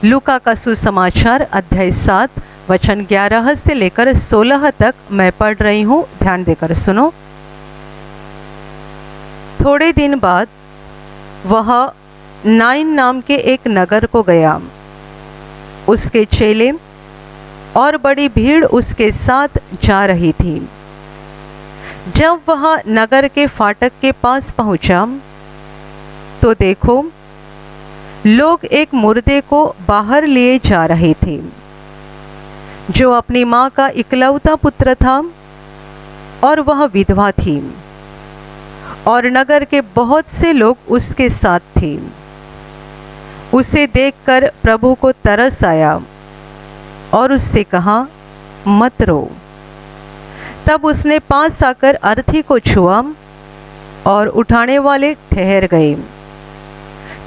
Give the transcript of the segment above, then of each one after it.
लूका का सुसमाचार अध्याय 7 वचन 11 से लेकर 16 तक मैं पढ़ रही हूँ, ध्यान देकर सुनो। थोड़े दिन बाद वह नाइन नाम के एक नगर को गया। उसके चेले और बड़ी भीड़ उसके साथ जा रही थी। जब वह नगर के फाटक के पास पहुंचा तो देखो, लोग एक मुर्दे को बाहर लिए जा रहे थे, जो अपनी माँ का इकलौता पुत्र था और वह विधवा थी, और नगर के बहुत से लोग उसके साथ थे। उसे देखकर प्रभु को तरस आया और उससे कहा, मत रो। तब उसने पास आकर अर्थी को छुआ और उठाने वाले ठहर गए।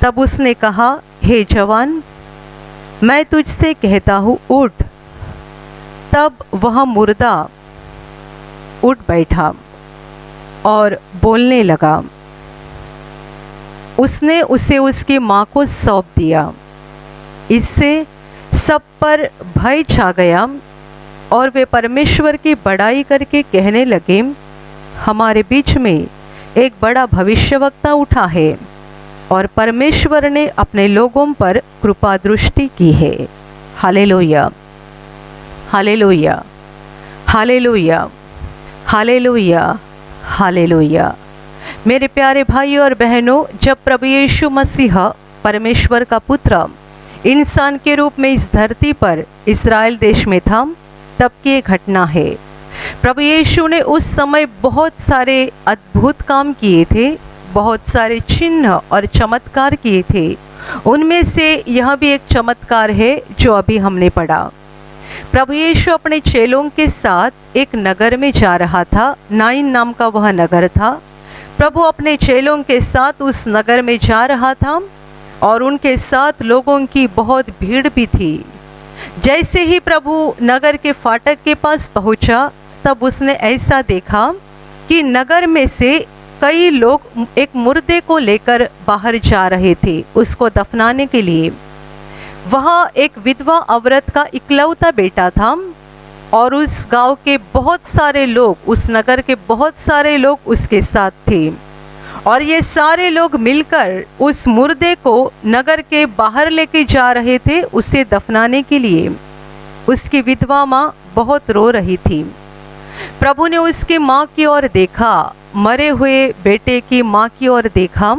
तब उसने कहा, हे जवान, मैं तुझसे कहता हूँ, उठ। तब वह मुर्दा उठ बैठा और बोलने लगा। उसने उसे उसकी माँ को सौंप दिया। इससे सब पर भय छा गया और वे परमेश्वर की बड़ाई करके कहने लगे, हमारे बीच में एक बड़ा भविष्यवक्ता उठा है और परमेश्वर ने अपने लोगों पर कृपा दृष्टि की है। Hallelujah, hallelujah, hallelujah, hallelujah, hallelujah. मेरे प्यारे भाइयों और बहनों, जब प्रभु यीशु मसीह परमेश्वर का पुत्र इंसान के रूप में इस धरती पर इस्राएल देश में था, तब की ये घटना है। प्रभु यीशु ने उस समय बहुत सारे अद्भुत काम किए थे, बहुत सारे चिन्ह और चमत्कार किए थे। उनमें से यह भी एक चमत्कार है जो अभी हमने पढ़ा। प्रभु यीशु अपने चेलों के साथ एक नगर में जा रहा था। नाइन नाम का वह नगर था। प्रभु अपने चेलों के साथ उस नगर में जा रहा था और उनके साथ लोगों की बहुत भीड़ भी थी। जैसे ही प्रभु नगर के फाटक के पास पहुंचा, तब उसने ऐसा देखा कि नगर में से कई लोग एक मुर्दे को लेकर बाहर जा रहे थे उसको दफनाने के लिए। वह एक विधवा औरत का इकलौता बेटा था और उस गांव के बहुत सारे लोग, उस नगर के बहुत सारे लोग उसके साथ थे, और ये सारे लोग मिलकर उस मुर्दे को नगर के बाहर लेके जा रहे थे उसे दफनाने के लिए। उसकी विधवा माँ बहुत रो रही थी। प्रभु ने उसकी माँ की ओर देखा, मरे हुए बेटे की माँ की ओर देखा,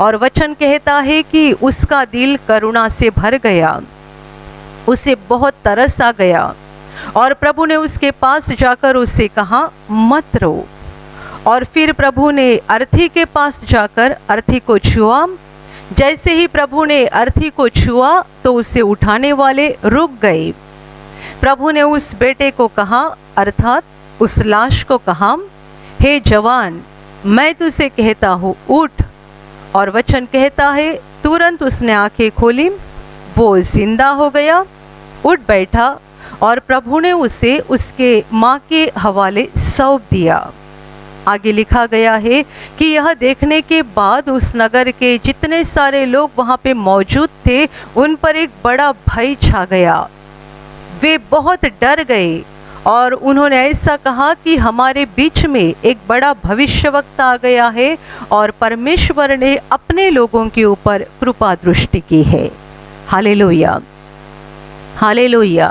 और वचन कहता है कि उसका दिल करुणा से भर गया। उसे बहुत तरस आ गया और प्रभु ने उसके पास जाकर उससे कहा, मत रो। और फिर प्रभु ने अर्थी के पास जाकर अर्थी को छुआ। जैसे ही प्रभु ने अर्थी को छुआ तो उसे उठाने वाले रुक गए। प्रभु ने उस बेटे को कहा, अर्थात उस लाश को कहा, हे जवान, मैं तुझसे कहता हूँ, उठ। और वचन कहता है, तुरंत उसने आंखें खोली, वो जिंदा हो गया, उठ बैठा, और प्रभु ने उसे उसके माँ के हवाले सौंप दिया। आगे लिखा गया है कि यह देखने के बाद उस नगर के जितने सारे लोग वहाँ पे मौजूद थे, उन पर एक बड़ा भय छा गया। वे बहुत डर गए और उन्होंने ऐसा कहा कि हमारे बीच में एक बड़ा भविष्यवक्ता आ गया है और परमेश्वर ने अपने लोगों के ऊपर कृपा दृष्टि की है। Hallelujah, hallelujah,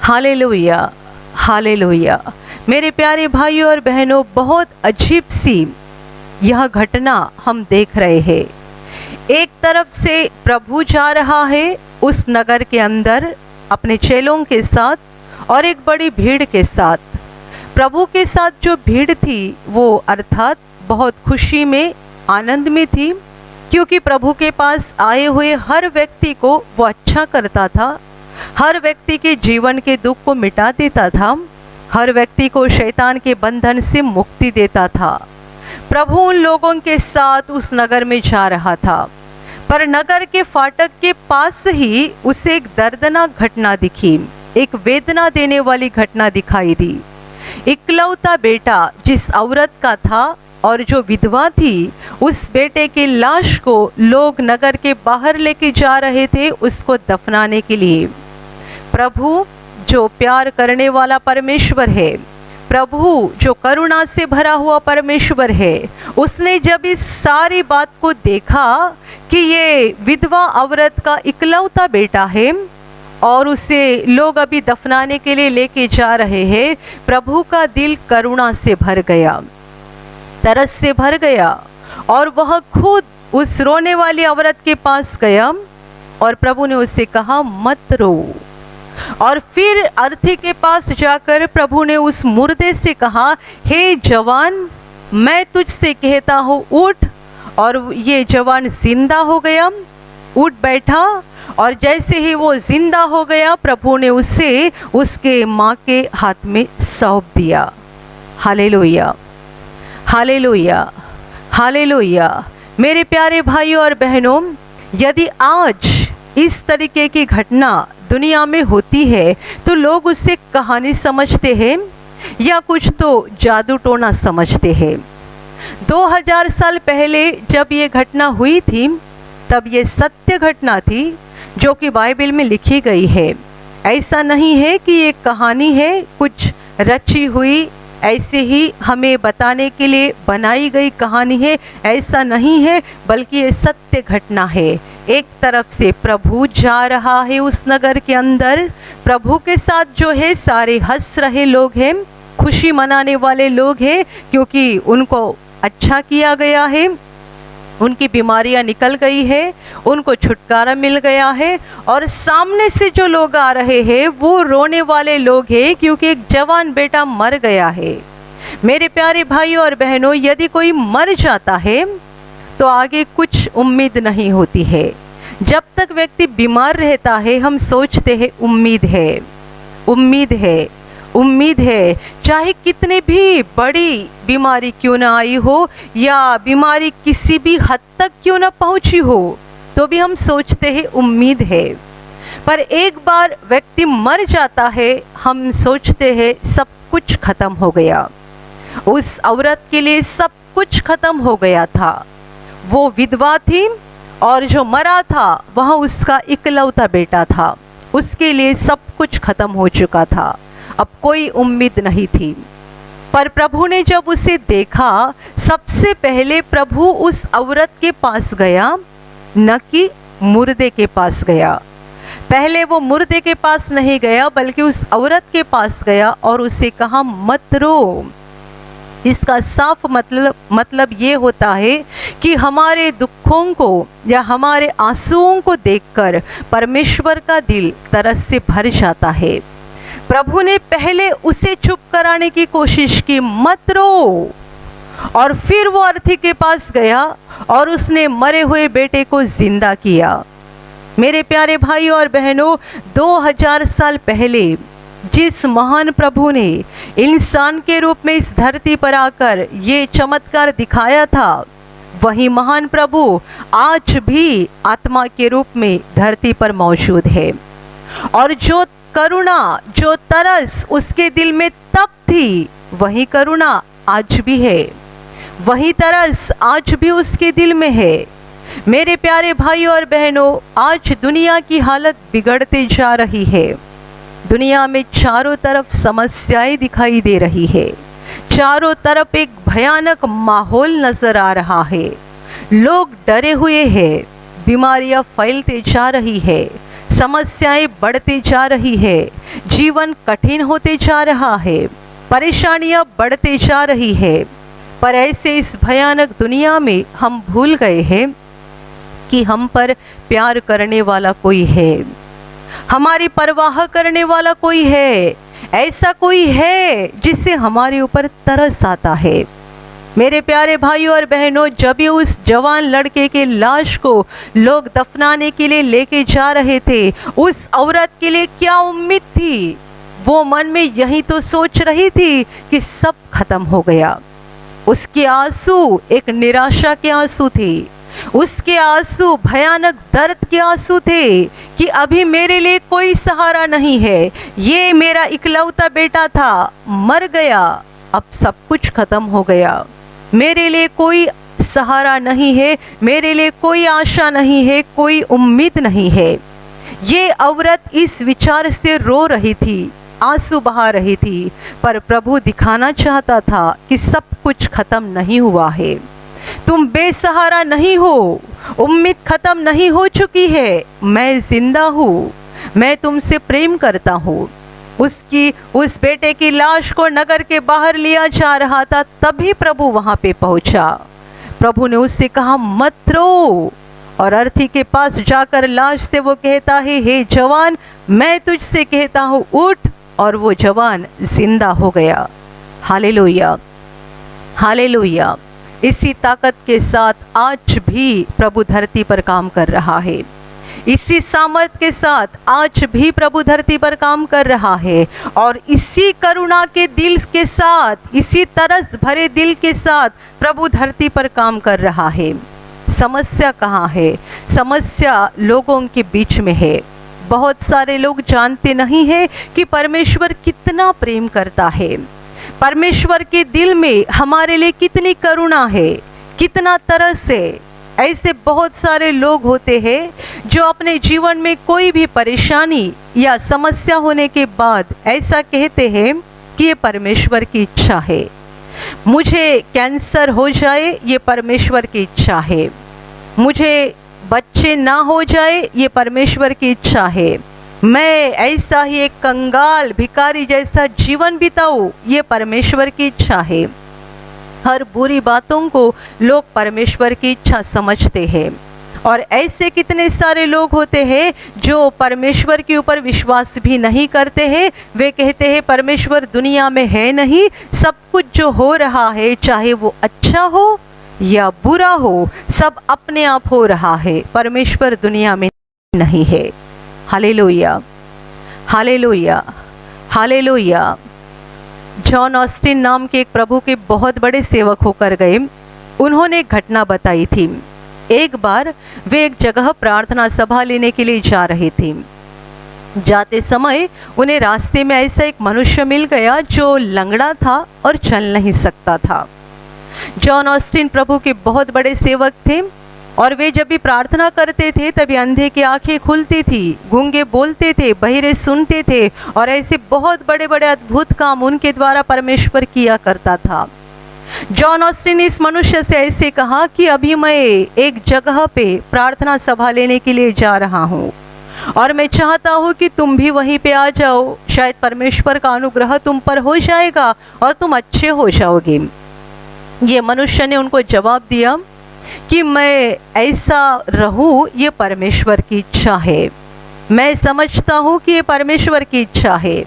hallelujah, hallelujah. मेरे प्यारे भाइयों और बहनों, बहुत अजीब सी यह घटना हम देख रहे हैं। एक तरफ से प्रभु जा रहा है उस नगर के अंदर अपने चेलों के साथ और एक बड़ी भीड़ के साथ। प्रभु के साथ जो भीड़ थी वो अर्थात बहुत खुशी में, आनंद में थी, क्योंकि प्रभु के पास आए हुए हर व्यक्ति को वो अच्छा करता था, हर व्यक्ति के जीवन के दुख को मिटा देता था, हर व्यक्ति को शैतान के बंधन से मुक्ति देता था। प्रभु उन लोगों के साथ उस नगर में जा रहा था, पर नगर के फाटक के पास ही उसे एक दर्दनाक घटना दिखी, एक वेदना देने वाली घटना दिखाई दी। इकलौता बेटा जिस औरत का था और जो विधवा थी उस बेटे की लाश को लोग नगर के बाहर लेके जा रहे थे उसको दफनाने के लिए। प्रभु जो प्यार करने वाला परमेश्वर है, प्रभु जो करुणा से भरा हुआ परमेश्वर है, उसने जब इस सारी बात को देखा कि ये विधवा औरत का इकलौता बेटा है और उसे लोग अभी दफनाने के लिए लेके जा रहे हैं, प्रभु का दिल करुणा से भर गया, तरस से भर गया और वह खुद उस रोने वाली औरत के पास गया और प्रभु ने उससे कहा मत रो। और फिर अर्थी के पास जाकर प्रभु ने उस मुर्दे से कहा, हे जवान, मैं तुझसे कहता हूँ उठ। और ये जवान जिंदा हो गया, उठ बैठा और जैसे ही वो जिंदा हो गया प्रभु ने उसे उसके माँ के हाथ में सौंप दिया। Hallelujah, hallelujah, hallelujah. मेरे प्यारे भाइयों और बहनों, यदि आज इस तरीके की घटना दुनिया में होती है तो लोग उसे कहानी समझते हैं या कुछ तो जादू टोना समझते हैं। 2000 साल पहले जब ये घटना हुई थी तब ये सत्य घटना थी जो कि बाइबल में लिखी गई है। ऐसा नहीं है कि ये कहानी है कुछ रची हुई, ऐसे ही हमें बताने के लिए बनाई गई कहानी है, ऐसा नहीं है, बल्कि ये सत्य घटना है। एक तरफ से प्रभु जा रहा है उस नगर के अंदर, प्रभु के साथ जो है सारे हंस रहे लोग हैं, खुशी मनाने वाले लोग हैं क्योंकि उनको अच्छा किया गया है, उनकी बीमारियां निकल गई है, उनको छुटकारा मिल गया है। और सामने से जो लोग आ रहे हैं वो रोने वाले लोग हैं क्योंकि एक जवान बेटा मर गया है। मेरे प्यारे भाइयों और बहनों, यदि कोई मर जाता है तो आगे कुछ उम्मीद नहीं होती है। जब तक व्यक्ति बीमार रहता है हम सोचते हैं उम्मीद है, उम्मीद है, उम्मीद है। चाहे कितने भी बड़ी बीमारी क्यों ना आई हो या बीमारी किसी भी हद तक क्यों ना पहुंची हो तो भी हम सोचते हैं उम्मीद है। पर एक बार व्यक्ति मर जाता है हम सोचते हैं सब कुछ खत्म हो गया। उस औरत के लिए सब कुछ खत्म हो गया था। वो विधवा थी और जो मरा था वह उसका इकलौता बेटा था, उसके लिए सब कुछ खत्म हो चुका था, अब कोई उम्मीद नहीं थी। पर प्रभु ने जब उसे देखा, सबसे पहले प्रभु उस औरत के पास गया, न कि मुर्दे के पास गया। पहले वो मुर्दे के पास नहीं गया बल्कि उस औरत के पास गया और उसे कहा मत रो। इसका साफ मतलब ये होता है कि हमारे दुखों को या हमारे आंसुओं को देखकर परमेश्वर का दिल तरस से भर जाता है। प्रभु ने पहले उसे चुप कराने की कोशिश की, मत रो। और फिर वो अर्थी के पास गया और उसने मरे हुए बेटे को जिंदा किया। मेरे प्यारे भाइयों और बहनों, 2000 साल पहले जिस महान प्रभु ने इंसान के रूप में इस धरती पर आकर ये चमत्कार दिखाया था, वही महान प्रभु आज भी आत्मा के रूप में धरती पर मौजूद है। और जो करुणा, जो तरस उसके दिल में तब थी, वही करुणा आज भी है, वही तरस आज भी उसके दिल में है। मेरे प्यारे भाइयों और बहनों, आज दुनिया की हालत बिगड़ते जा रही है। दुनिया में चारों तरफ समस्याएं दिखाई दे रही है, चारों तरफ एक भयानक माहौल नजर आ रहा है। लोग डरे हुए हैं, बीमारियां फैलते जा रही है, समस्याएं बढ़ते जा रही है, जीवन कठिन होते जा रहा है, परेशानियां बढ़ते जा रही है। पर ऐसे इस भयानक दुनिया में हम भूल गए हैं कि हम पर प्यार करने वाला कोई है, हमारी परवाह करने वाला कोई है, ऐसा कोई है जिससे हमारे ऊपर तरस आता है। मेरे प्यारे भाइयों और बहनों, जब ये उस जवान लड़के के लाश को लोग दफनाने के लिए लेके जा रहे थे, उस औरत के लिए क्या उम्मीद थी? वो मन में यही तो सोच रही थी कि सब खत्म हो गया। उसके आंसू एक निराशा के आंसू थे, उसके आंसू भयानक दर्द के आंसू थे कि अभी मेरे लिए कोई सहारा नहीं है, ये मेरा इकलौता बेटा था, मर गया, अब सब कुछ खत्म हो गया। मेरे लिए कोई सहारा नहीं है, मेरे लिए कोई आशा नहीं है, कोई उम्मीद नहीं है। ये औरत इस विचार से रो रही थी, आंसू बहा रही थी, पर प्रभु दिखाना चाहता था कि सब कुछ खत्म नहीं हुआ है। तुम बेसहारा नहीं हो, उम्मीद खत्म नहीं हो चुकी है। मैं जिंदा हूँ, मैं तुमसे प्रेम करता हूँ। उस बेटे की लाश को नगर के बाहर लिया जा रहा था, तभी प्रभु वहां पे पहुंचा। प्रभु ने उससे कहा मत रो, और अर्थी के पास जाकर लाश से वो कहता है, हे जवान, मैं तुझसे कहता हूँ उठ, और वो जवान जिंदा हो गया। Hallelujah, hallelujah. इसी ताकत के साथ आज भी प्रभु धरती पर काम कर रहा है। इसी सामर्थ के साथ आज भी प्रभु धरती पर काम कर रहा है, और इसी करुणा के दिल के साथ, इसी तरस भरे दिल के साथ प्रभु धरती पर काम कर रहा है। समस्या कहाँ है? समस्या लोगों के बीच में है। बहुत सारे लोग जानते नहीं हैं कि परमेश्वर कितना प्रेम करता है, परमेश्वर के दिल में हमारे लिए कितनी करुणा है, कितना तरस है। ऐसे बहुत सारे लोग होते हैं जो अपने जीवन में कोई भी परेशानी या समस्या होने के बाद ऐसा कहते हैं कि ये परमेश्वर की इच्छा है। मुझे कैंसर हो जाए, ये परमेश्वर की इच्छा है। मुझे बच्चे ना हो जाए, ये परमेश्वर की इच्छा है। मैं ऐसा ही एक कंगाल भिखारी जैसा जीवन बिताऊं, ये परमेश्वर की इच्छा है। हर बुरी बातों को लोग परमेश्वर की इच्छा समझते हैं, और ऐसे कितने सारे लोग होते हैं जो परमेश्वर के ऊपर विश्वास भी नहीं करते हैं। वे कहते हैं परमेश्वर दुनिया में है नहीं, सब कुछ जो हो रहा है, चाहे वो अच्छा हो या बुरा हो, सब अपने आप हो रहा है, परमेश्वर दुनिया में नहीं है। Hallelujah, hallelujah, hallelujah. John Austin नाम के एक प्रभु के बहुत बड़े सेवक होकर गए। उन्होंने एक घटना बताई थी। एक बार वे एक जगह प्रार्थना सभा लेने के लिए जा रहे थे। जाते समय उन्हें रास्ते में ऐसा एक मनुष्य मिल गया जो लंगड़ा था और चल नहीं सकता था। जॉन ऑस्टिन प्रभु के बहुत बड़े सेवक थे, और वे जब भी प्रार्थना करते थे तभी अंधे की आंखें खुलती थी, गूंगे बोलते थे, बहिरे सुनते थे, और ऐसे बहुत बड़े बड़े अद्भुत काम उनके द्वारा परमेश्वर किया करता था। जॉन ऑस्टिन ने इस मनुष्य से ऐसे कहा कि अभी मैं एक जगह पे प्रार्थना सभा लेने के लिए जा रहा हूँ, और मैं चाहता हूँ कि तुम भी वहीं पे आ जाओ। शायद परमेश्वर का अनुग्रह तुम पर हो जाएगा और तुम अच्छे हो जाओगे। ये मनुष्य ने उनको जवाब दिया कि मैं ऐसा रहूं, ये परमेश्वर की इच्छा है। मैं समझता हूं कि ये परमेश्वर की इच्छा है।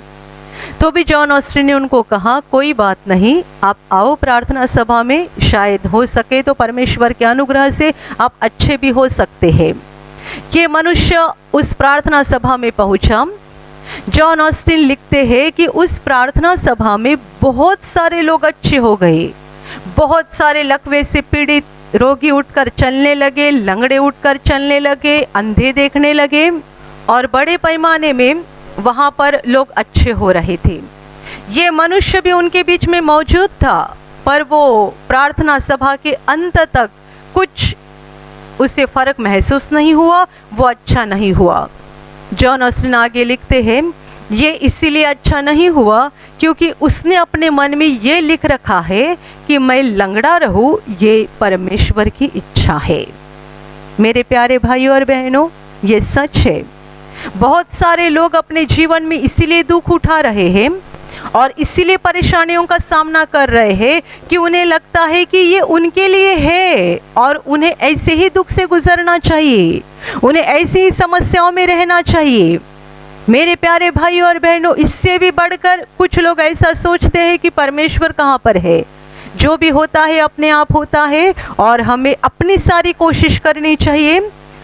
तो भी जॉन ऑस्टिन ने उनको कहा कोई बात नहीं, आप आओ प्रार्थना सभा में, शायद हो सके तो परमेश्वर के अनुग्रह से आप अच्छे भी हो सकते हैं। ये मनुष्य उस प्रार्थना सभा में पहुंचा। जॉन ऑस्टिन लिखते हैं कि उस प्रार्थना सभा में बहुत सारे लोग अच्छे हो गए। बहुत सारे लकवे से पीड़ित रोगी उठकर चलने लगे, लंगड़े उठकर चलने लगे, अंधे देखने लगे, और बड़े पैमाने में वहाँ पर लोग अच्छे हो रहे थे। ये मनुष्य भी उनके बीच में मौजूद था, पर वो प्रार्थना सभा के अंत तक कुछ उसे फर्क महसूस नहीं हुआ, वो अच्छा नहीं हुआ। जॉन ऑस्टिन आगे लिखते हैं, ये इसीलिए अच्छा नहीं हुआ क्योंकि उसने अपने मन में ये लिख रखा है कि मैं लंगड़ा रहूं, ये परमेश्वर की इच्छा है। मेरे प्यारे भाइयों और बहनों, ये सच है। बहुत सारे लोग अपने जीवन में इसीलिए दुख उठा रहे हैं और इसीलिए परेशानियों का सामना कर रहे हैं कि उन्हें लगता है कि ये उनके लिए है और उन्हें ऐसे ही दुख से गुजरना चाहिए, उन्हें ऐसी ही समस्याओं में रहना चाहिए। मेरे प्यारे भाई और बहनों, इससे भी बढ़कर कुछ लोग ऐसा सोचते हैं कि परमेश्वर कहाँ पर है, जो भी होता है अपने आप होता है और हमें अपनी सारी कोशिश करनी चाहिए,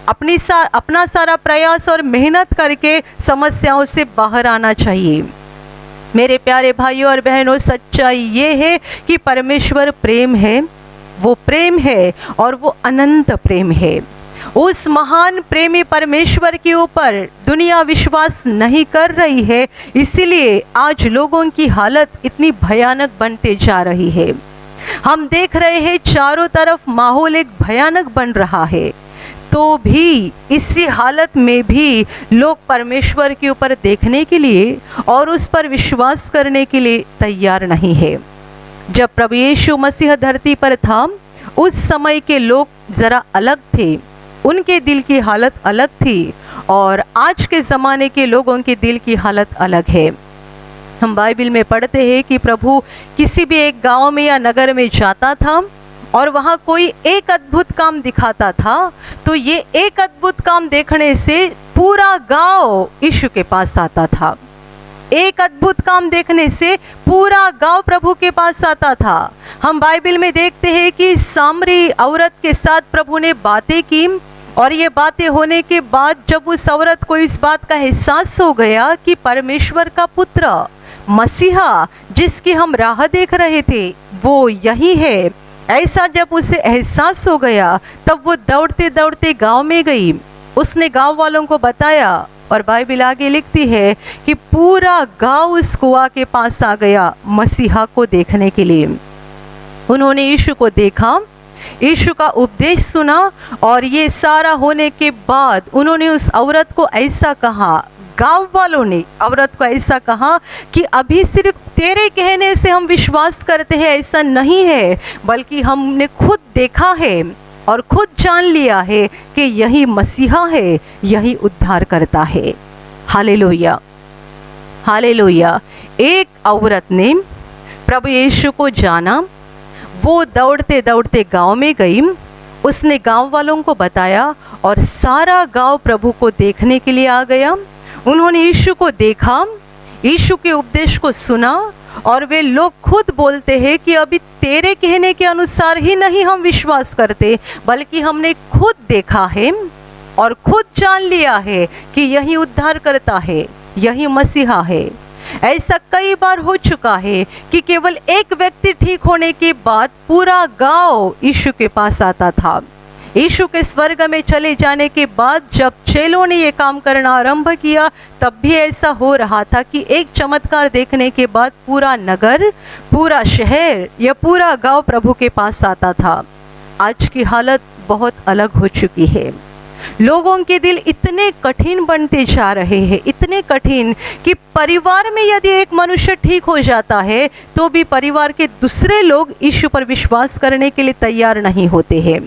अपना सारा प्रयास और मेहनत करके समस्याओं से बाहर आना चाहिए। मेरे प्यारे भाइयों और बहनों, सच्चाई ये है कि परमेश्वर प्रेम है, वो प्रेम है और वो अनंत प्रेम है। उस महान प्रेमी परमेश्वर के ऊपर दुनिया विश्वास नहीं कर रही है, इसीलिए आज लोगों की हालत इतनी भयानक बनते जा रही है। हम देख रहे हैं चारों तरफ माहौल एक भयानक बन रहा है, तो भी इसी हालत में भी लोग परमेश्वर के ऊपर देखने के लिए और उस पर विश्वास करने के लिए तैयार नहीं है। जब प्रभु यीशु मसीह धरती पर था, उस समय के लोग ज़रा अलग थे, उनके दिल की हालत अलग थी, और आज के ज़माने के लोगों के दिल की हालत अलग है। हम बाइबल में पढ़ते हैं कि प्रभु किसी भी एक गांव में या नगर में जाता था और वहाँ कोई एक अद्भुत काम दिखाता था, तो ये एक अद्भुत काम देखने से पूरा गांव यीशु के पास आता था। एक अद्भुत काम देखने से पूरा गांव प्रभु के पास आता था। हम बाइबल में देखते हैं कि सामरी औरत के साथ प्रभु ने बातें की, और ये बातें होने के बाद जब उस औरत को इस बात का एहसास हो गया कि परमेश्वर का पुत्र मसीहा जिसकी हम राह देख रहे थे वो यही है, ऐसा जब उसे एहसास हो गया, तब वो दौड़ते दौड़ते गांव में गई। उसने गांव वालों को बताया, और बाइबल आगे लिखती है कि पूरा गांव उस कुआं के पास आ गया मसीहा को देखने के लिए। उन्होंने यीशु को देखा, यीशु का उपदेश सुना, और ये सारा होने के बाद उन्होंने उस औरत को ऐसा कहा, गांव वालों ने औरत को ऐसा कहा कि अभी सिर्फ तेरे कहने से हम विश्वास करते हैं ऐसा नहीं है, बल्कि हमने खुद देखा है और खुद जान लिया है कि यही मसीहा है, यही उद्धार करता है। Hallelujah, hallelujah. एक औरत ने प्रभु यीशु को जाना, वो दौड़ते दौड़ते गांव में गई, उसने गांव वालों को बताया, और सारा गांव प्रभु को देखने के लिए आ गया। उन्होंने यीशु को देखा, यीशु के उपदेश को सुना, और वे लोग खुद बोलते हैं कि अभी तेरे कहने के अनुसार ही नहीं हम विश्वास करते, बल्कि हमने खुद देखा है और खुद जान लिया है कि यही उद्धार करता है, यही मसीहा है। ऐसा कई बार हो चुका है कि केवल एक व्यक्ति ठीक होने के बाद पूरा गांव यीशु के पास आता था। यीशु के स्वर्ग में चले जाने के बाद जब चेलों ने ये काम करना आरंभ किया, तब भी ऐसा हो रहा था कि एक चमत्कार देखने के बाद पूरा नगर, पूरा शहर या पूरा गांव प्रभु के पास आता था। आज की हालत बहुत अलग हो चुकी है। लोगों के दिल इतने कठिन बनते जा रहे हैं, इतने कठिन कि परिवार में यदि एक मनुष्य ठीक हो जाता है तो भी परिवार के दूसरे लोग यीशु पर विश्वास करने के लिए तैयार नहीं होते हैं।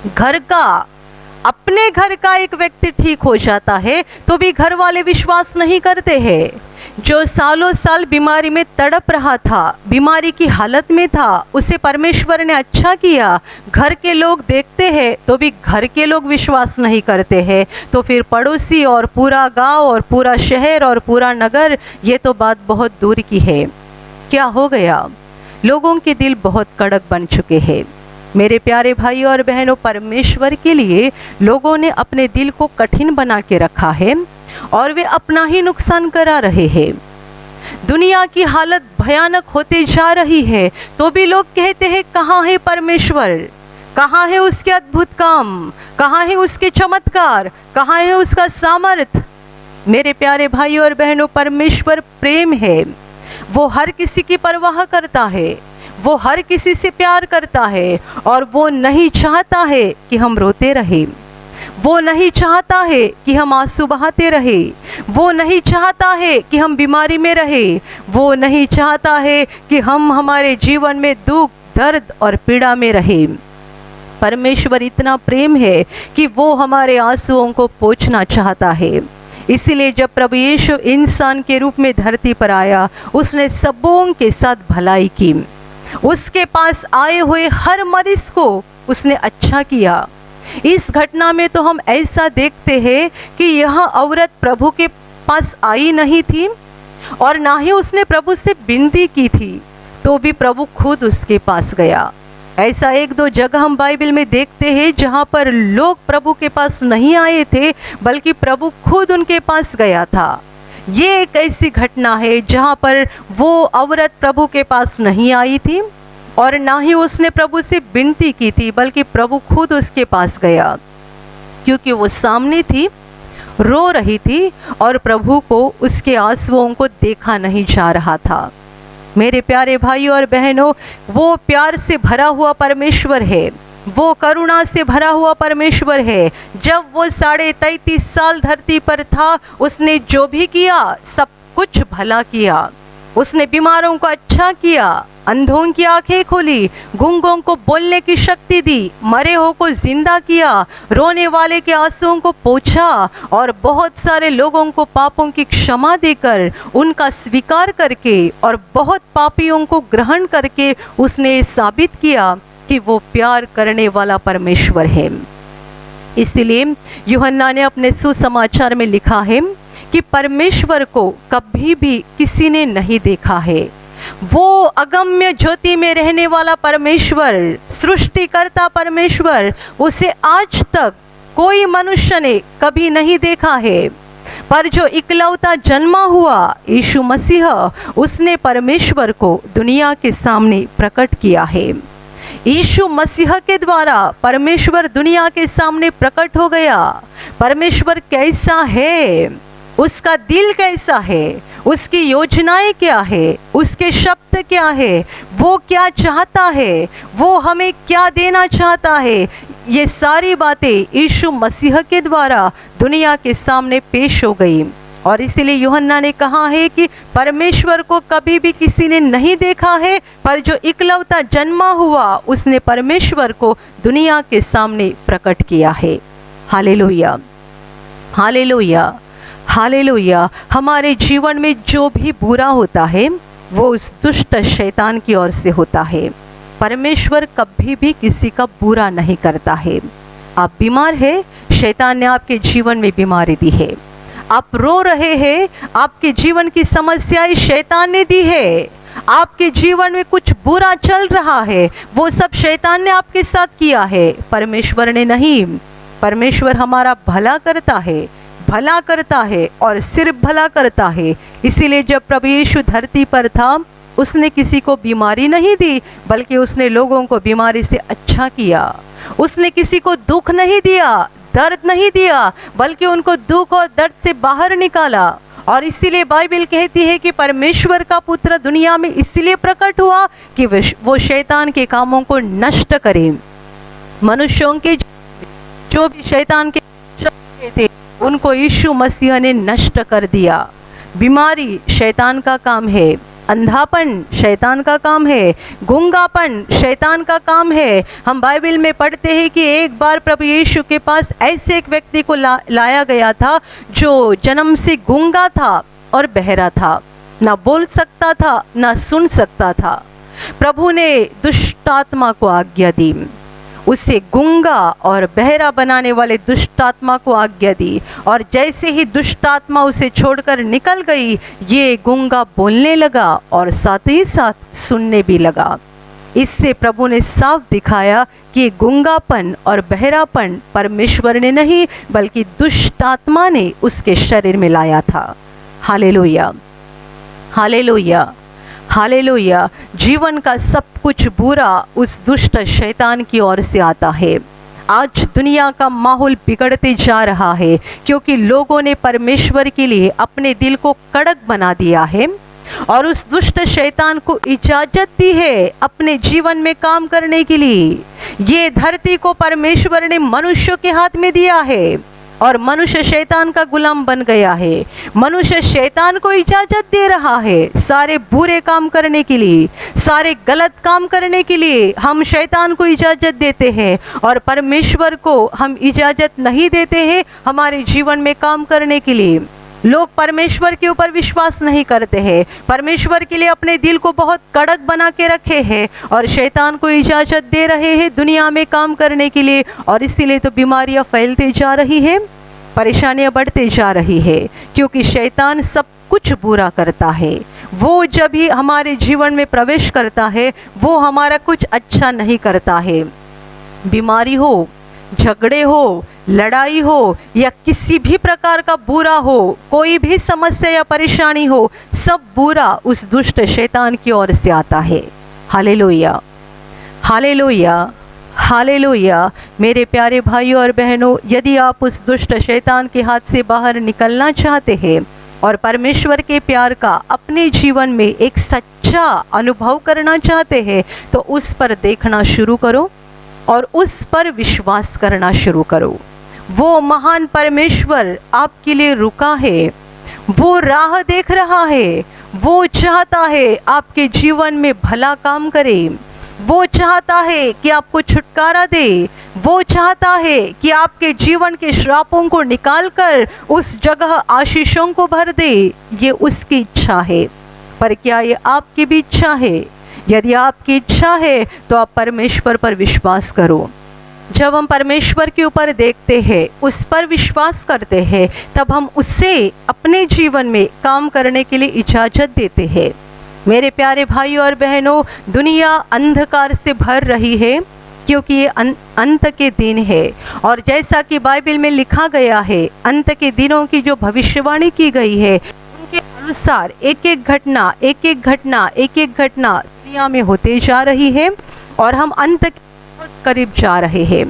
घर का, अपने घर का एक व्यक्ति ठीक हो जाता है तो भी घर वाले विश्वास नहीं करते हैं। जो सालों साल बीमारी में तड़प रहा था, बीमारी की हालत में था, उसे परमेश्वर ने अच्छा किया, घर के लोग देखते हैं तो भी घर के लोग विश्वास नहीं करते हैं, तो फिर पड़ोसी और पूरा गांव और पूरा शहर और पूरा नगर, ये तो बात बहुत दूर की है। क्या हो गया? लोगों के दिल बहुत कड़क बन चुके हैं। मेरे प्यारे भाई और बहनों, परमेश्वर के लिए लोगों ने अपने दिल को कठिन बना के रखा है और वे अपना ही नुकसान करा रहे हैं। दुनिया की हालत भयानक होते जा रही है तो भी लोग कहते हैं कहाँ है परमेश्वर, कहाँ है उसके अद्भुत काम, कहाँ है उसके चमत्कार, कहाँ है उसका सामर्थ। मेरे प्यारे भाई और बहनों, परमेश्वर प्रेम है, वो हर किसी की परवाह करता है, वो हर किसी से प्यार करता है, और वो नहीं चाहता है कि हम रोते रहें, वो नहीं चाहता है कि हम आंसू बहाते रहे, वो नहीं चाहता है कि हम बीमारी में रहे, वो नहीं चाहता है कि हम हमारे जीवन में दुख, दर्द और पीड़ा में रहे। परमेश्वर इतना प्रेम है कि वो हमारे आंसुओं को पोंछना चाहता है। इसीलिए जब प्रभु यीशु इंसान के रूप में धरती पर आया, उसने सबों के साथ भलाई की। उसके पास आए हुए हर मरीज को उसने अच्छा किया। इस घटना में तो हम ऐसा देखते हैं कि यह औरत प्रभु के पास आई नहीं थी और ना ही उसने प्रभु से विनती की थी, तो भी प्रभु खुद उसके पास गया। ऐसा एक दो जगह हम बाइबल में देखते हैं जहाँ पर लोग प्रभु के पास नहीं आए थे, बल्कि प्रभु खुद उनके पास गया था। ये एक ऐसी घटना है जहाँ पर वो औरत प्रभु के पास नहीं आई थी और ना ही उसने प्रभु से विनती की थी, बल्कि प्रभु खुद उसके पास गया, क्योंकि वो सामने थी, रो रही थी और प्रभु को उसके आंसुओं को देखा नहीं जा रहा था। मेरे प्यारे भाइयों और बहनों, वो प्यार से भरा हुआ परमेश्वर है, वो करुणा से भरा हुआ परमेश्वर है। जब वो 33.5 साल धरती पर था, उसने जो भी किया सब कुछ भला किया। उसने बीमारों को अच्छा किया, अंधों की आंखें खोली, गूंगों को बोलने की शक्ति दी, मरे हो को जिंदा किया, रोने वाले के आंसुओं को पोंछा और बहुत सारे लोगों को पापों की क्षमा देकर उनका स्वीकार करके और बहुत पापियों को ग्रहण करके उसने साबित किया कि वो प्यार करने वाला परमेश्वर है। इसलिए यूहन्ना ने अपने सुसमाचार में लिखा है कि परमेश्वर को कभी भी किसी ने नहीं देखा है। वो अगम्य ज्योति में रहने वाला परमेश्वर, सृष्टिकर्ता परमेश्वर, उसे आज तक कोई मनुष्य ने कभी नहीं देखा है। पर जो इकलौता जन्मा हुआ यीशु मसीह, उसने परमेश्वर को दुनिया के सामने प्रकट किया है। यीशु मसीह के द्वारा परमेश्वर दुनिया के सामने प्रकट हो गया। परमेश्वर कैसा है, उसका दिल कैसा है, उसकी योजनाएं क्या है, उसके शब्द क्या है, वो क्या चाहता है, वो हमें क्या देना चाहता है, ये सारी बातें यीशु मसीह के द्वारा दुनिया के सामने पेश हो गई। और इसीलिए यूहन्ना ने कहा है कि परमेश्वर को कभी भी किसी ने नहीं देखा है, पर जो इकलौता जन्मा हुआ उसने परमेश्वर को दुनिया के सामने प्रकट किया है। Hallelujah, hallelujah, hallelujah. हमारे जीवन में जो भी बुरा होता है वो उस दुष्ट शैतान की ओर से होता है। परमेश्वर कभी भी किसी का बुरा नहीं करता है। आप बीमार हैं, शैतान ने आपके जीवन में बीमारी दी है। आप रो रहे हैं, आपके जीवन की समस्याएं शैतान ने दी है। आपके जीवन में कुछ बुरा चल रहा है, वो सब शैतान ने आपके साथ किया है, परमेश्वर ने नहीं। परमेश्वर हमारा भला करता है, भला करता है और सिर्फ भला करता है। इसीलिए जब प्रभु यीशु धरती पर था, उसने किसी को बीमारी नहीं दी, बल्कि उसने लोगों को बीमारी से अच्छा किया। उसने किसी को दुख नहीं दिया, दर्द नहीं दिया, बल्कि उनको दुख और दर्द से बाहर निकाला। और इसीलिए बाइबल कहती है कि परमेश्वर का पुत्र दुनिया में इसलिए प्रकट हुआ कि वो शैतान के कामों को नष्ट करे। मनुष्यों के जो भी शैतान के थे उनको यीशु मसीह ने नष्ट कर दिया। बीमारी शैतान का काम है, अंधापन शैतान का काम है, गूंगापन शैतान का काम है। हम बाइबल में पढ़ते हैं कि एक बार प्रभु यीशु के पास ऐसे एक व्यक्ति को लाया गया था जो जन्म से गूंगा था और बहरा था, ना बोल सकता था ना सुन सकता था। प्रभु ने दुष्ट आत्मा को आज्ञा दी, उसे गूंगा और बहरा बनाने वाले दुष्ट आत्मा को आज्ञा दी, और जैसे ही दुष्ट आत्मा उसे छोड़कर निकल गई, ये गूंगा बोलने लगा और साथ ही साथ सुनने भी लगा। इससे प्रभु ने साफ दिखाया कि गूंगापन और बहरापन परमेश्वर ने नहीं, बल्कि दुष्ट आत्मा ने उसके शरीर में लाया था। Hallelujah, hallelujah, hallelujah. जीवन का सब कुछ बुरा उस दुष्ट शैतान की ओर से आता है। आज दुनिया का माहौल बिगड़ते जा रहा है, क्योंकि लोगों ने परमेश्वर के लिए अपने दिल को कड़क बना दिया है और उस दुष्ट शैतान को इजाजत दी है अपने जीवन में काम करने के लिए। ये धरती को परमेश्वर ने मनुष्यों के हाथ में दिया है और मनुष्य शैतान का गुलाम बन गया है। मनुष्य शैतान को इजाजत दे रहा है सारे बुरे काम करने के लिए, सारे गलत काम करने के लिए हम शैतान को इजाजत देते हैं, और परमेश्वर को हम इजाजत नहीं देते हैं हमारे जीवन में काम करने के लिए। लोग परमेश्वर के ऊपर विश्वास नहीं करते हैं, परमेश्वर के लिए अपने दिल को बहुत कड़क बना के रखे हैं और शैतान को इजाजत दे रहे हैं दुनिया में काम करने के लिए। और इसीलिए तो बीमारियां फैलते जा रही है, परेशानियां बढ़ते जा रही है, क्योंकि शैतान सब कुछ बुरा करता है। वो जब भी हमारे जीवन में प्रवेश करता है, वो हमारा कुछ अच्छा नहीं करता है। बीमारी हो, झगड़े हो, लड़ाई हो या किसी भी प्रकार का बुरा हो, कोई भी समस्या या परेशानी हो, सब बुरा उस दुष्ट शैतान की ओर से आता है। Hallelujah, hallelujah, hallelujah. मेरे प्यारे भाइयों और बहनों, यदि आप उस दुष्ट शैतान के हाथ से बाहर निकलना चाहते हैं और परमेश्वर के प्यार का अपने जीवन में एक सच्चा इच्छा अनुभव करना चाहते हैं तो उस पर देखना शुरू करो और उस पर विश्वास करना शुरू करो। वो महान परमेश्वर आपके लिए रुका है, वो राह देख रहा है, वो चाहता है आपके जीवन में भला काम करे, वो चाहता है कि आपको छुटकारा दे, वो चाहता है कि आपके जीवन के श्रापों को निकालकर उस जगह आशीषों को भर दे। ये उसकी इच्छा है। पर क्या ये आपकी भी इच्छा है? यदि आपकी इच्छा है तो आप परमेश्वर पर विश्वास करो। जब हम परमेश्वर के ऊपर देखते हैं, उस पर विश्वास करते हैं, तब हम उससे अपने जीवन में काम करने के लिए इजाज़त देते हैं। मेरे प्यारे भाइयों और बहनों, दुनिया अंधकार से भर रही है क्योंकि ये अंत के दिन है। और जैसा कि बाइबल में लिखा गया है, अंत के दिनों की जो भविष्यवाणी की गई है, उनके अनुसार एक एक घटना दुनिया में होते जा रही है और हम अंत के बहुत करीब जा रहे हैं।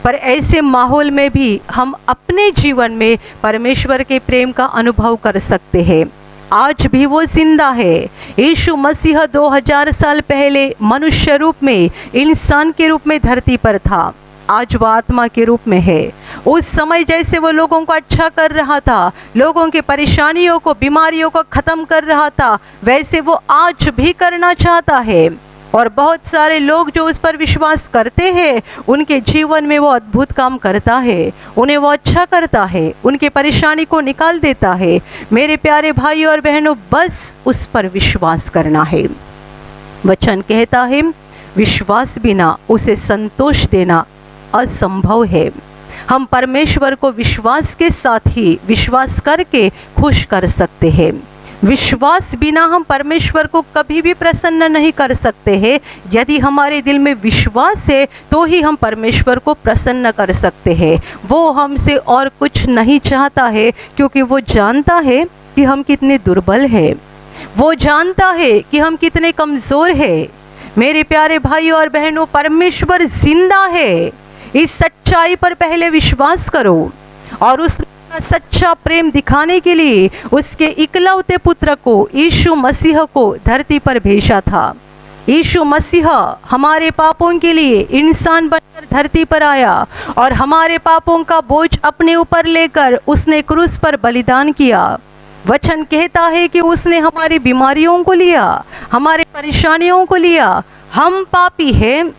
पर ऐसे माहौल में भी हम अपने जीवन में परमेश्वर के प्रेम का अनुभव कर सकते हैं। आज भी वो जिंदा है। यीशु मसीह 2000 साल पहले मनुष्य रूप में, इंसान के रूप में धरती पर था। आज वो आत्मा के रूप में है। उस समय जैसे वो लोगों को अच्छा कर रहा था, लोगों की परेशानियों को, बीमारियों को ख़त्म कर रहा था, वैसे वो आज भी करना चाहता है। और बहुत सारे लोग जो उस पर विश्वास करते हैं, उनके जीवन में वो अद्भुत काम करता है, उन्हें वो अच्छा करता है, उनके परेशानी को निकाल देता है। मेरे प्यारे भाइयों और बहनों, बस उस पर विश्वास करना है। वचन कहता है, विश्वास बिना उसे संतोष देना असंभव है। हम परमेश्वर को विश्वास के साथ ही विश्वास करके खुश कर सकते हैं। विश्वास बिना हम परमेश्वर को कभी भी प्रसन्न नहीं कर सकते हैं। यदि हमारे दिल में विश्वास है तो ही हम परमेश्वर को प्रसन्न कर सकते हैं। वो हमसे और कुछ नहीं चाहता है, क्योंकि वो जानता है कि हम कितने दुर्बल हैं, वो जानता है कि हम कितने कमज़ोर हैं। मेरे प्यारे भाइयों और बहनों, परमेश्वर जिंदा है। इस सच्चाई पर पहले विश्वास करो और उस सच्चा प्रेम दिखाने के लिए उसके इकलौते पुत्र को, यीशु मसीह को धरती पर भेजा था। यीशु मसीह हमारे पापों के लिए इंसान बनकर धरती पर आया और हमारे पापों का बोझ अपने ऊपर लेकर उसने क्रूस पर बलिदान किया। वचन कहता है कि उसने हमारी बीमारियों को लिया, हमारे परेशानियों को लिया। हम पापी हैं।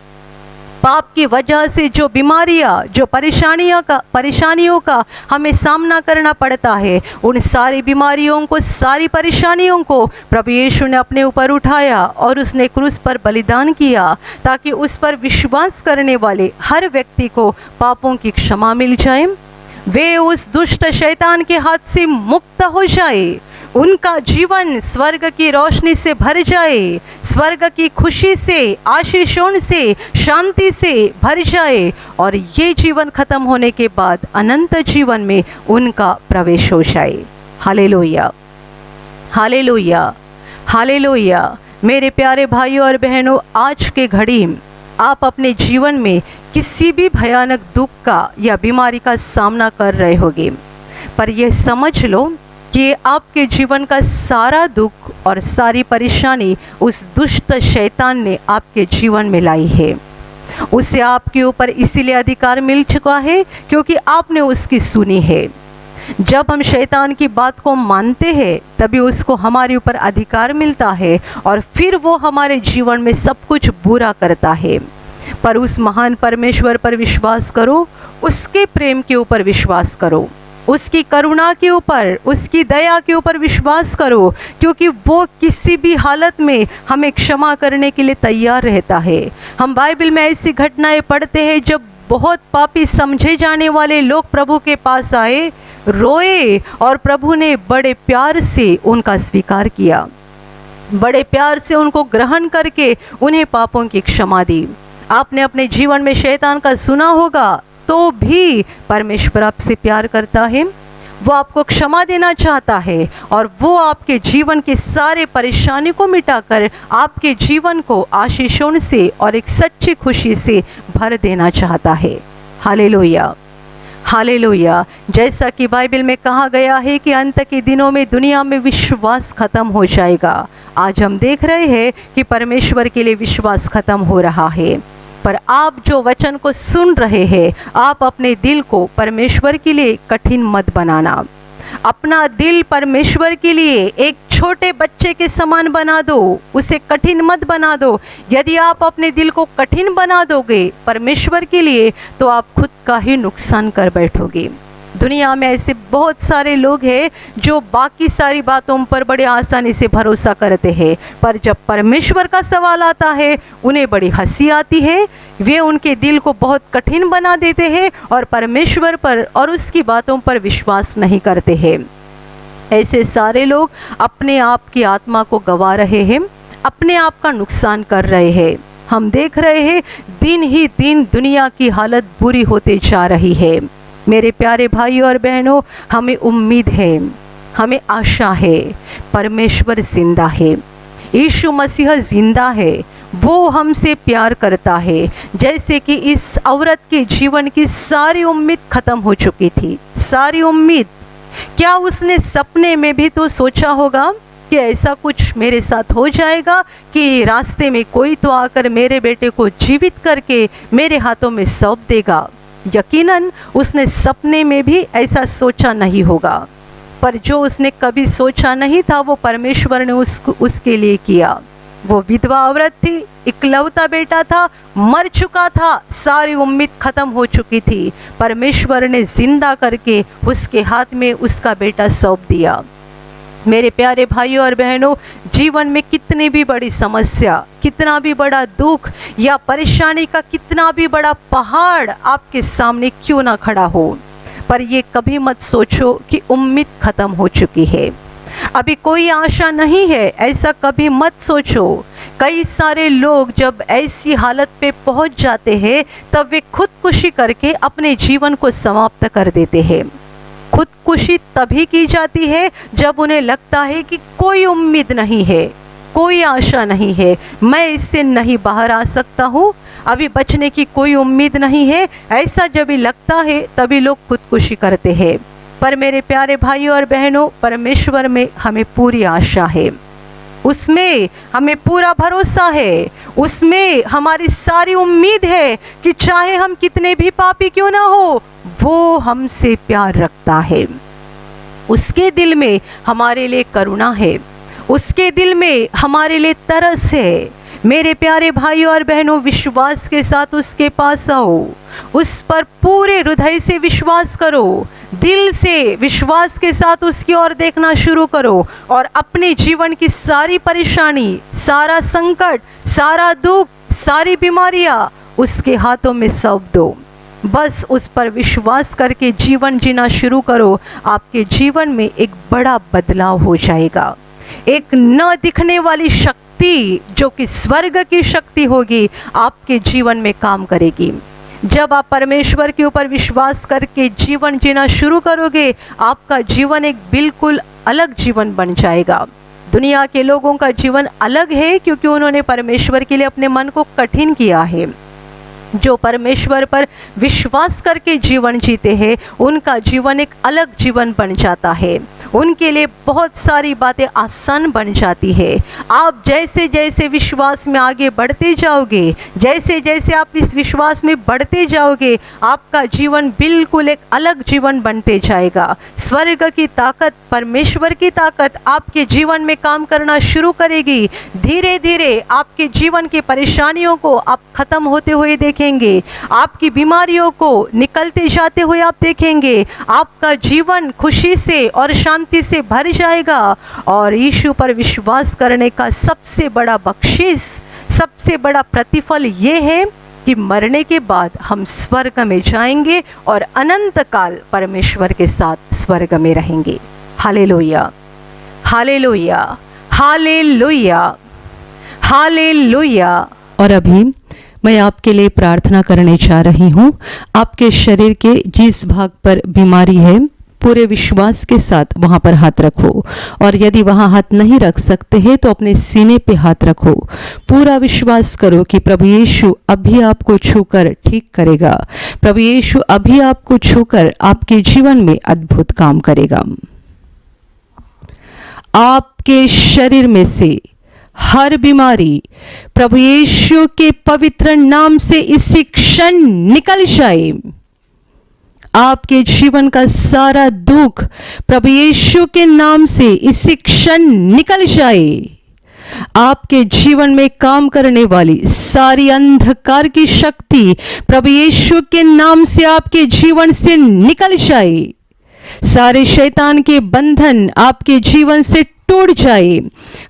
पाप की वजह से जो बीमारियां, जो परेशानियों का हमें सामना करना पड़ता है, उन सारी बीमारियों को, सारी परेशानियों को प्रभु यीशु ने अपने ऊपर उठाया और उसने क्रूस पर बलिदान किया, ताकि उस पर विश्वास करने वाले हर व्यक्ति को पापों की क्षमा मिल जाए, वे उस दुष्ट शैतान के हाथ से मुक्त हो जाए, उनका जीवन स्वर्ग की रोशनी से भर जाए, स्वर्ग की खुशी से, आशीषों से, शांति से भर जाए और ये जीवन खत्म होने के बाद अनंत जीवन में उनका प्रवेश हो जाए। Hallelujah, hallelujah, hallelujah. मेरे प्यारे भाइयों और बहनों, आज के घड़ी आप अपने जीवन में किसी भी भयानक दुख का या बीमारी का सामना कर रहे होंगे, पर यह समझ लो कि आपके जीवन का सारा दुख और सारी परेशानी उस दुष्ट शैतान ने आपके जीवन में लाई है। उसे आपके ऊपर इसीलिए अधिकार मिल चुका है क्योंकि आपने उसकी सुनी है। जब हम शैतान की बात को मानते हैं तभी उसको हमारे ऊपर अधिकार मिलता है और फिर वो हमारे जीवन में सब कुछ बुरा करता है। पर उस महान परमेश्वर पर विश्वास करो, उसके प्रेम के ऊपर विश्वास करो, उसकी करुणा के ऊपर, उसकी दया के ऊपर विश्वास करो, क्योंकि वो किसी भी हालत में हमें क्षमा करने के लिए तैयार रहता है। हम बाइबल में ऐसी घटनाएं पढ़ते हैं जब बहुत पापी समझे जाने वाले लोग प्रभु के पास आए, रोए और प्रभु ने बड़े प्यार से उनका स्वीकार किया, बड़े प्यार से उनको ग्रहण करके उन्हें पापों की क्षमा दी। आपने अपने जीवन में शैतान का सुना होगा, तो भी परमेश्वर आपसे प्यार करता है, वो आपको क्षमा देना चाहता है और वो आपके जीवन के सारे परेशानी को मिटाकर आपके जीवन को आशीषों से और एक सच्ची खुशी से भर देना चाहता है। Hallelujah, hallelujah. जैसा कि बाइबल में कहा गया है कि अंत के दिनों में दुनिया में विश्वास खत्म हो जाएगा, आज हम देख रहे हैं कि परमेश्वर के लिए विश्वास खत्म हो रहा है। पर आप जो वचन को सुन रहे हैं, आप अपने दिल को परमेश्वर के लिए कठिन मत बनाना। अपना दिल परमेश्वर के लिए एक छोटे बच्चे के समान बना दो, उसे कठिन मत बना दो। यदि आप अपने दिल को कठिन बना दोगे परमेश्वर के लिए, तो आप खुद का ही नुकसान कर बैठोगे। दुनिया में ऐसे बहुत सारे लोग हैं जो बाकी सारी बातों पर बड़े आसानी से भरोसा करते हैं, पर जब परमेश्वर का सवाल आता है उन्हें बड़ी हंसी आती है। वे उनके दिल को बहुत कठिन बना देते हैं और परमेश्वर पर और उसकी बातों पर विश्वास नहीं करते हैं। ऐसे सारे लोग अपने आप की आत्मा को गंवा रहे हैं, अपने आप का नुकसान कर रहे हैं। हम देख रहे हैं दिन ही दिन दुनिया की हालत बुरी होते जा रही है। मेरे प्यारे भाइयों और बहनों, हमें उम्मीद है, हमें आशा है, परमेश्वर जिंदा है, यीशु मसीह जिंदा है, वो हमसे प्यार करता है। जैसे कि इस औरत के जीवन की सारी उम्मीद खत्म हो चुकी थी, सारी उम्मीद। क्या उसने सपने में भी तो सोचा होगा कि ऐसा कुछ मेरे साथ हो जाएगा कि रास्ते में कोई तो आकर मेरे बेटे को जीवित करके मेरे हाथों में सौंप देगा? यकीनन उसने सपने में भी ऐसा सोचा नहीं होगा। पर जो उसने कभी सोचा नहीं था वो परमेश्वर ने उसके लिए किया। वो विधवा औरत थी, इकलौता बेटा था, मर चुका था, सारी उम्मीद खत्म हो चुकी थी। परमेश्वर ने जिंदा करके उसके हाथ में उसका बेटा सौंप दिया। मेरे प्यारे भाइयों और बहनों, जीवन में कितनी भी बड़ी समस्या, कितना भी बड़ा दुख या परेशानी का कितना भी बड़ा पहाड़ आपके सामने क्यों ना खड़ा हो, पर ये कभी मत सोचो कि उम्मीद खत्म हो चुकी है, अभी कोई आशा नहीं है, ऐसा कभी मत सोचो। कई सारे लोग जब ऐसी हालत पे पहुंच जाते हैं तब वे खुदकुशी करके अपने जीवन को समाप्त कर देते हैं। खुदकुशी तभी की जाती है जब उन्हें लगता है कि कोई उम्मीद नहीं है, कोई आशा नहीं है, मैं इससे नहीं बाहर आ सकता हूँ, अभी बचने की कोई उम्मीद नहीं है। ऐसा जब भी लगता है तभी लोग खुदकुशी करते हैं। पर मेरे प्यारे भाइयों और बहनों, परमेश्वर में हमें पूरी आशा है, उसमें हमें पूरा भरोसा है, उसमें हमारी सारी उम्मीद है कि चाहे हम कितने भी पापी क्यों ना हो, वो हमसे प्यार रखता है। उसके दिल में हमारे लिए करुणा है, उसके दिल में हमारे लिए तरस है। मेरे प्यारे भाइयों और बहनों, विश्वास के साथ उसके पास आओ, उस पर पूरे हृदय से विश्वास करो, दिल से विश्वास के साथ उसकी ओर देखना शुरू करो और अपने जीवन की सारी परेशानी, सारा संकट, सारा दुख, सारी बीमारियां उसके हाथों में सौंप दो। बस उस पर विश्वास करके जीवन जीना शुरू करो। आपके जीवन में एक बड़ा बदलाव हो जाएगा। एक न दिखने वाली शक्ति जो कि स्वर्ग की शक्ति होगी आपके जीवन में काम करेगी। जब आप परमेश्वर के ऊपर विश्वास करके जीवन जीना शुरू करोगे, आपका जीवन एक बिल्कुल अलग जीवन बन जाएगा। दुनिया के लोगों का जीवन अलग है क्योंकि उन्होंने परमेश्वर के लिए अपने मन को कठिन किया है। जो परमेश्वर पर विश्वास करके जीवन जीते हैं उनका जीवन एक अलग जीवन बन जाता है। उनके लिए बहुत सारी बातें आसान बन जाती है। आप जैसे जैसे विश्वास में आगे बढ़ते जाओगे, जैसे जैसे आप इस विश्वास में बढ़ते जाओगे, आपका जीवन बिल्कुल एक अलग जीवन बनते जाएगा। स्वर्ग की ताकत, परमेश्वर की ताकत आपके जीवन में काम करना शुरू करेगी। धीरे धीरे आपके जीवन की परेशानियों को आप खत्म होते हुए देखेंगे, आपकी बीमारियों को निकलते जाते हुए आप देखेंगे। आपका जीवन खुशी से और शांति से भर जाएगा और यीशु पर विश्वास करने का सबसे बड़ा बख्शिश, सबसे बड़ा प्रतिफल ये है कि मरने के बाद हम स्वर्ग में जाएंगे और अनंत काल परमेश्वर के साथ स्वर्ग में रहेंगे। Hallelujah, hallelujah, hallelujah, hallelujah. और अभी मैं आपके लिए प्रार्थना करने जा रही हूँ। आपके शरीर के जिस भाग पर बीमारी है, पूरे विश्वास के साथ वहाँ पर हाथ रखो और यदि वहाँ हाथ नहीं रख सकते हैं तो अपने सीने पे हाथ रखो। पूरा विश्वास करो कि प्रभु यीशु अभी आपको छूकर ठीक करेगा। प्रभु यीशु अभी आपको छूकर आपके जीवन में अद्भुत काम करेगा। आपके शरीर में से हर बीमारी प्रभु यीशु के पवित्र नाम से इसी क्षण निकल जाए। आपके जीवन का सारा दुख प्रभु यीशु के नाम से इसी क्षण निकल जाए। आपके जीवन में काम करने वाली सारी अंधकार की शक्ति प्रभु यीशु के नाम से आपके जीवन से निकल जाए। सारे शैतान के बंधन आपके जीवन से टूट जाए।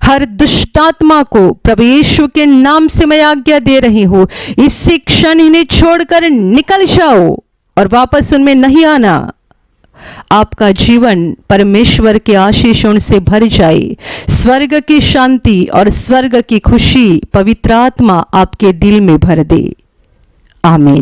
हर दुष्टात्मा को प्रभु यीशु के नाम से मैं आज्ञा दे रही हूं, इसी क्षण इन्हें छोड़कर निकल जाओ और वापस उनमें नहीं आना। आपका जीवन परमेश्वर के आशीषों से भर जाए। स्वर्ग की शांति और स्वर्ग की खुशी पवित्र आत्मा आपके दिल में भर दे। आमीन।